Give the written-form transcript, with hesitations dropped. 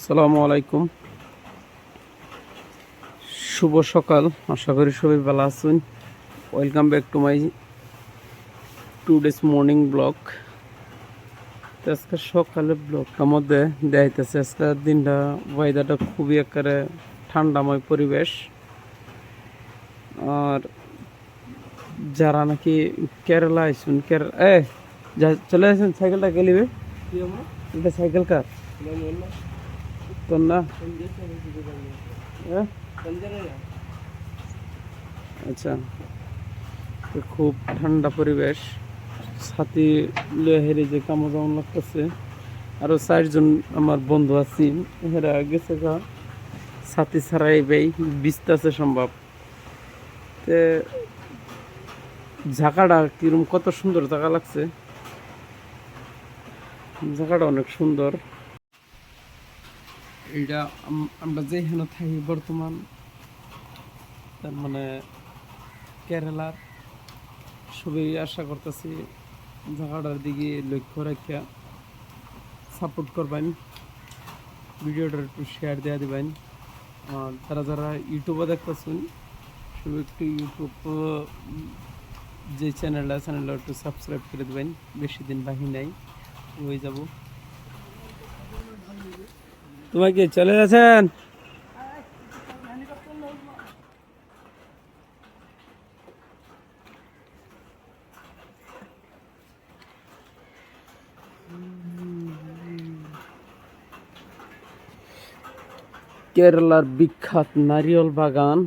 আসসালামু আলাইকুম, শুভ সকাল। আশা করি সবাই ভালো আছেন। Welcome back to my today's morning blog. আজকে সকালে ব্লগটার মধ্যে দেখাইতেছে আজকের দিনটা ওয়েদারটা খুবই একেবারে ঠান্ডাময় পরিবেশ। আর যারা নাকি কেরালা আইসুন চলে আসেন সাইকেলটা গেলিবে এটা সাইকেল কার তোর না? আচ্ছা, তো খুব ঠান্ডা পরিবেশ। ছাতি লয়ে যে কামো যেমন লাগতেছে। আরো 4জন আমার বন্ধু আছি, এরা গেছে গা ছাতি ছাড়াই বেই বিস্তাছে সম্ভব। তে জায়গাটা কিরম কত সুন্দর জায়গা লাগছে, জায়গাটা অনেক সুন্দর। এইটা আমরা যেখানে থাকি বর্তমান, তার মানে কেরালার, সবাই আশা করতেছি জায়গাটার দিকে লক্ষ্য রাখিয়া সাপোর্ট করবেন, ভিডিওটা একটু শেয়ার দেওয়া দিবেন। আর যারা যারা ইউটিউবে দেখতেছেন সবাই একটু ইউটিউব যে চ্যানেলটা একটু সাবস্ক্রাইব করে দেবেন। বেশি দিন বাকি নাই, হয়ে যাব। তোমার কি চলে যাচ্ছেন? কেরালার বিখ্যাত নারিয়েল বাগান।